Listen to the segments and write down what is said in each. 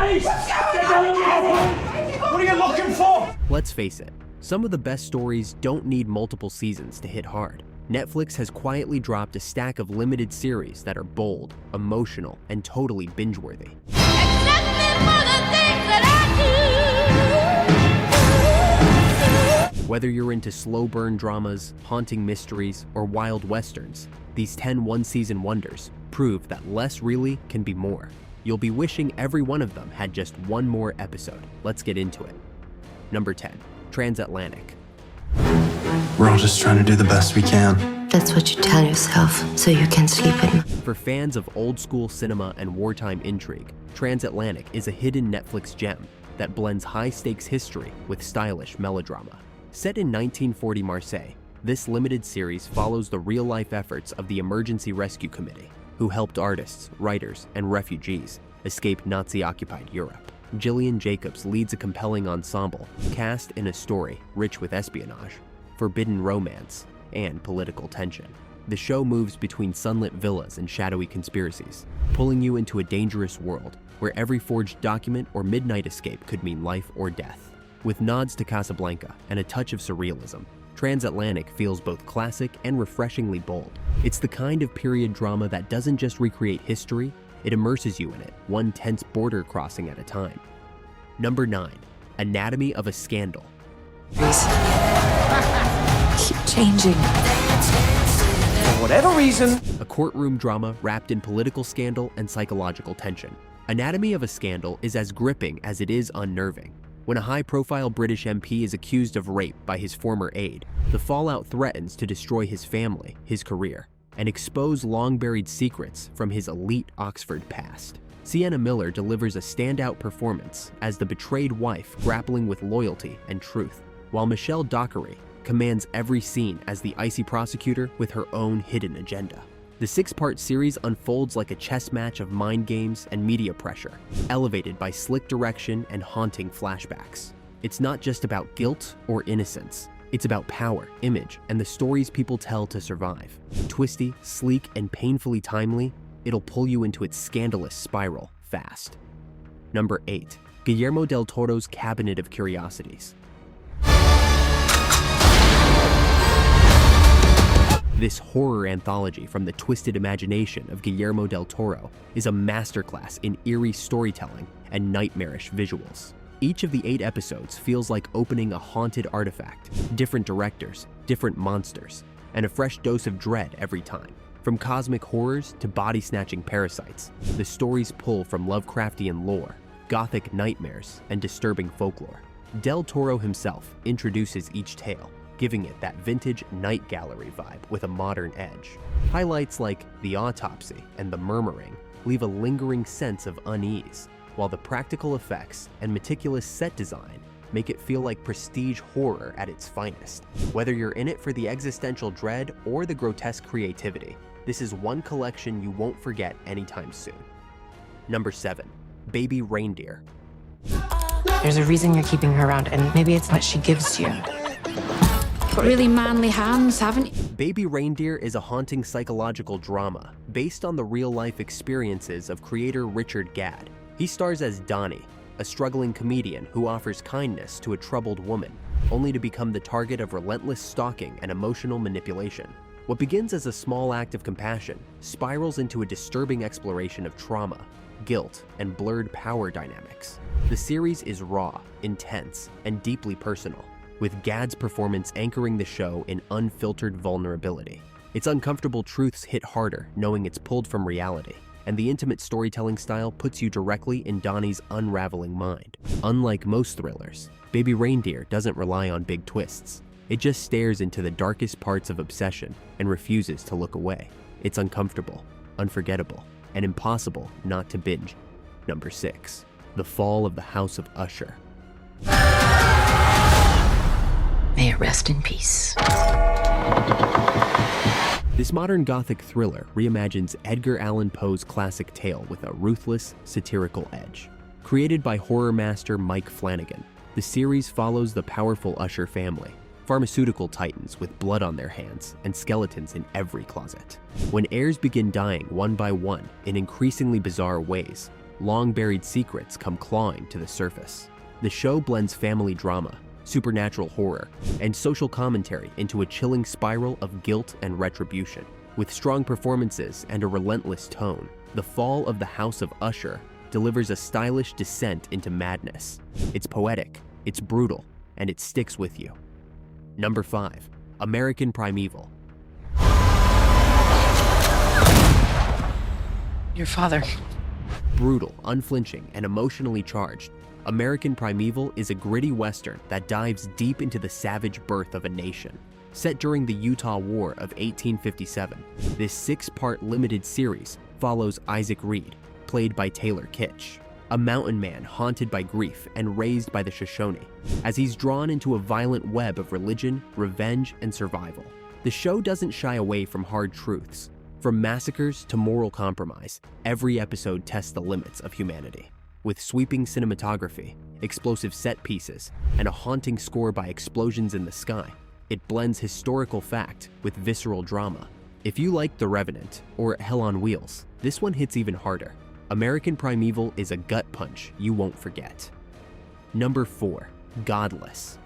Police! What are you looking for? Let's face it, some of the best stories don't need multiple seasons to hit hard. Netflix has quietly dropped a stack of limited series that are bold, emotional, and totally binge-worthy. Whether you're into slow burn dramas, haunting mysteries, or wild westerns, these 10 one-season wonders prove that less really can be more. You'll be wishing every one of them had just one more episode. Let's get into it. Number 10, Transatlantic. We're all just trying to do the best we can. That's what you tell yourself, so you can sleep at night. For fans of old-school cinema and wartime intrigue, Transatlantic is a hidden Netflix gem that blends high-stakes history with stylish melodrama. Set in 1940 Marseille, this limited series follows the real-life efforts of the Emergency Rescue Committee, who helped artists, writers, and refugees escape Nazi-occupied Europe. Gillian Jacobs leads a compelling ensemble cast in a story rich with espionage, forbidden romance, and political tension. The show moves between sunlit villas and shadowy conspiracies, pulling you into a dangerous world where every forged document or midnight escape could mean life or death. With nods to Casablanca and a touch of surrealism, Transatlantic feels both classic and refreshingly bold. It's the kind of period drama that doesn't just recreate history, it immerses you in it, one tense border crossing at a time. Number 9, Anatomy of a Scandal. Keep changing. For whatever reason. A courtroom drama wrapped in political scandal and psychological tension. Anatomy of a Scandal is as gripping as it is unnerving. When a high-profile British MP is accused of rape by his former aide, the fallout threatens to destroy his family, his career, and expose long-buried secrets from his elite Oxford past. Sienna Miller delivers a standout performance as the betrayed wife grappling with loyalty and truth, while Michelle Dockery commands every scene as the icy prosecutor with her own hidden agenda. The 6-part series unfolds like a chess match of mind games and media pressure, elevated by slick direction and haunting flashbacks. It's not just about guilt or innocence. It's about power, image, and the stories people tell to survive. Twisty, sleek, and painfully timely, it'll pull you into its scandalous spiral fast. Number 8, Guillermo del Toro's Cabinet of Curiosities. This horror anthology from the twisted imagination of Guillermo del Toro is a masterclass in eerie storytelling and nightmarish visuals. Each of the 8 episodes feels like opening a haunted artifact, different directors, different monsters, and a fresh dose of dread every time. From cosmic horrors to body-snatching parasites, the stories pull from Lovecraftian lore, gothic nightmares, and disturbing folklore. Del Toro himself introduces each tale, giving it that vintage night gallery vibe with a modern edge. Highlights like The Autopsy and The Murmuring leave a lingering sense of unease, while the practical effects and meticulous set design make it feel like prestige horror at its finest. Whether you're in it for the existential dread or the grotesque creativity, this is one collection you won't forget anytime soon. Number 7, Baby Reindeer. There's a reason you're keeping her around, and maybe it's what she gives you. Got really manly hands, haven't you? Baby Reindeer is a haunting psychological drama based on the real-life experiences of creator Richard Gadd. He stars as Donnie, a struggling comedian who offers kindness to a troubled woman, only to become the target of relentless stalking and emotional manipulation. What begins as a small act of compassion spirals into a disturbing exploration of trauma, guilt, and blurred power dynamics. The series is raw, intense, and deeply personal, with Gadd's performance anchoring the show in unfiltered vulnerability. Its uncomfortable truths hit harder knowing it's pulled from reality, and the intimate storytelling style puts you directly in Donnie's unraveling mind. Unlike most thrillers, Baby Reindeer doesn't rely on big twists. It just stares into the darkest parts of obsession and refuses to look away. It's uncomfortable, unforgettable, and impossible not to binge. Number 6, The Fall of the House of Usher. May it rest in peace. This modern gothic thriller reimagines Edgar Allan Poe's classic tale with a ruthless, satirical edge. Created by horror master Mike Flanagan, the series follows the powerful Usher family, pharmaceutical titans with blood on their hands and skeletons in every closet. When heirs begin dying one by one in increasingly bizarre ways, long-buried secrets come clawing to the surface. The show blends family drama, supernatural horror, and social commentary into a chilling spiral of guilt and retribution. With strong performances and a relentless tone, The Fall of the House of Usher delivers a stylish descent into madness. It's poetic, it's brutal, and it sticks with you. Number 5. American Primeval. Your father. Brutal, unflinching, and emotionally charged, American Primeval is a gritty western that dives deep into the savage birth of a nation. Set during the Utah War of 1857, this 6-part limited series follows Isaac Reed, played by Taylor Kitsch, a mountain man haunted by grief and raised by the Shoshone, as he's drawn into a violent web of religion, revenge, and survival. The show doesn't shy away from hard truths. From massacres to moral compromise, every episode tests the limits of humanity. With sweeping cinematography, explosive set pieces, and a haunting score by explosions in the sky, it blends historical fact with visceral drama. If you like The Revenant or Hell on Wheels, this one hits even harder. American Primeval is a gut punch you won't forget. Number 4. Godless.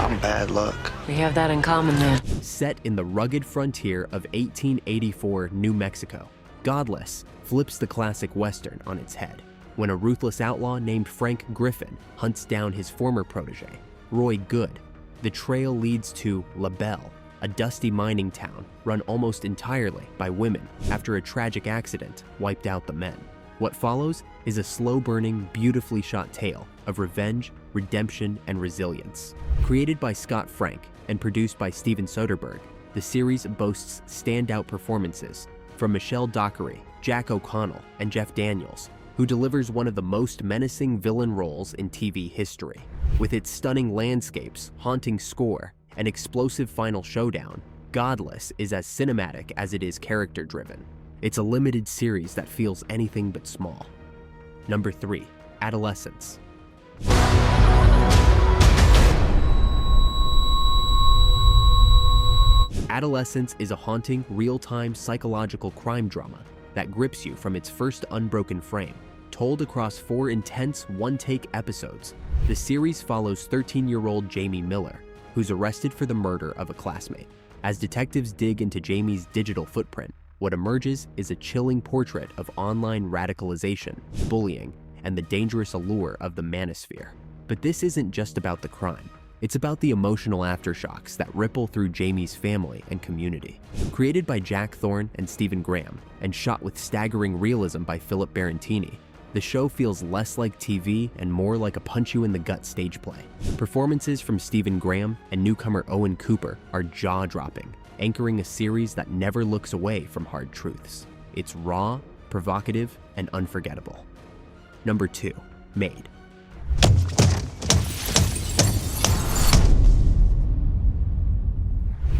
I'm bad luck. We have that in common then. Set in the rugged frontier of 1884 New Mexico, Godless flips the classic Western on its head when a ruthless outlaw named Frank Griffin hunts down his former protege, Roy Good. The trail leads to La Belle, a dusty mining town run almost entirely by women after a tragic accident wiped out the men. What follows is a slow-burning, beautifully shot tale of revenge, redemption, and resilience. Created by Scott Frank and produced by Steven Soderbergh, the series boasts standout performances from Michelle Dockery, Jack O'Connell, and Jeff Daniels, who delivers one of the most menacing villain roles in TV history. With its stunning landscapes, haunting score, and explosive final showdown, Godless is as cinematic as it is character-driven. It's a limited series that feels anything but small. Number 3. Adolescence. Adolescence is a haunting, real-time psychological crime drama that grips you from its first unbroken frame. Told across 4 intense one-take episodes, the series follows 13-year-old Jamie Miller, who's arrested for the murder of a classmate. As detectives dig into Jamie's digital footprint, what emerges is a chilling portrait of online radicalization, bullying, and the dangerous allure of the manosphere. But this isn't just about the crime. It's about the emotional aftershocks that ripple through Jamie's family and community. Created by Jack Thorne and Stephen Graham, and shot with staggering realism by Philip Barantini, the show feels less like TV and more like a punch-you-in-the-gut stage play. Performances from Stephen Graham and newcomer Owen Cooper are jaw-dropping, anchoring a series that never looks away from hard truths. It's raw, provocative, and unforgettable. Number 2. Made.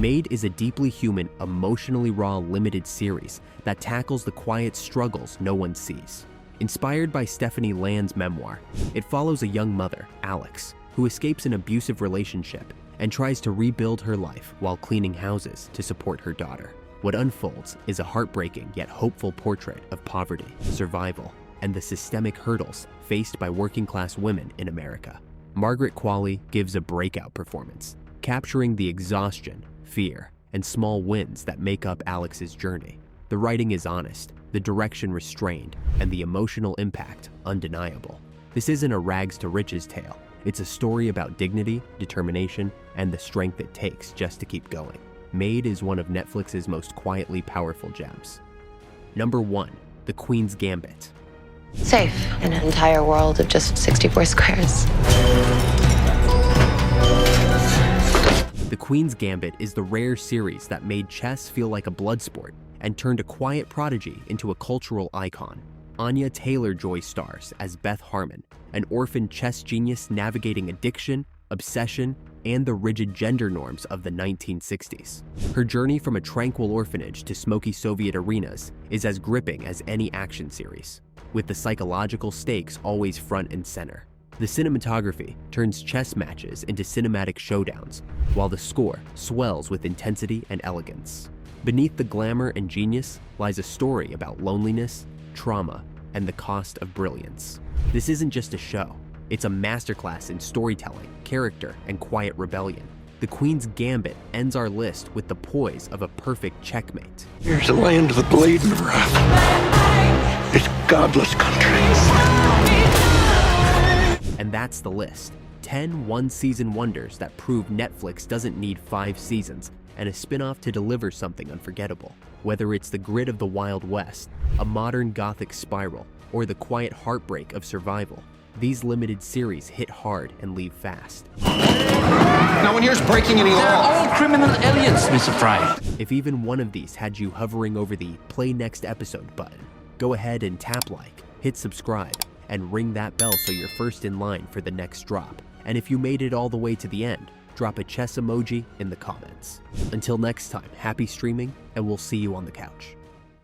Made is a deeply human, emotionally raw limited series that tackles the quiet struggles no one sees. Inspired by Stephanie Land's memoir, it follows a young mother, Alex, who escapes an abusive relationship and tries to rebuild her life while cleaning houses to support her daughter. What unfolds is a heartbreaking yet hopeful portrait of poverty, survival, and the systemic hurdles faced by working-class women in America. Margaret Qualley gives a breakout performance, capturing the exhaustion, fear, and small wins that make up Alex's journey. The writing is honest, the direction restrained, and the emotional impact undeniable. This isn't a rags-to-riches tale. It's a story about dignity, determination, and the strength it takes just to keep going. Made is one of Netflix's most quietly powerful gems. Number 1. The Queen's Gambit. Safe in an entire world of just 64 squares. The Queen's Gambit is the rare series that made chess feel like a blood sport and turned a quiet prodigy into a cultural icon. Anya Taylor-Joy stars as Beth Harmon, an orphan chess genius navigating addiction, obsession, and the rigid gender norms of the 1960s. Her journey from a tranquil orphanage to smoky Soviet arenas is as gripping as any action series, with the psychological stakes always front and center. The cinematography turns chess matches into cinematic showdowns, while the score swells with intensity and elegance. Beneath the glamour and genius lies a story about loneliness, trauma, and the cost of brilliance. This isn't just a show, it's a masterclass in storytelling, character, and quiet rebellion. The Queen's Gambit ends our list with the poise of a perfect checkmate. Here's a land of the blade and wrath. It's godless country. And that's the list. 10 one-season wonders that prove Netflix doesn't need 5 seasons and a spin-off to deliver something unforgettable. Whether it's the grit of the Wild West, a modern gothic spiral, or the quiet heartbreak of survival, these limited series hit hard and leave fast. No one here's breaking any law. They're all criminal aliens, Mr. Fry. If even one of these had you hovering over the play next episode button, go ahead and tap like, hit subscribe, and ring that bell so you're first in line for the next drop. And if you made it all the way to the end, drop a chess emoji in the comments. Until next time, happy streaming, and we'll see you on the couch.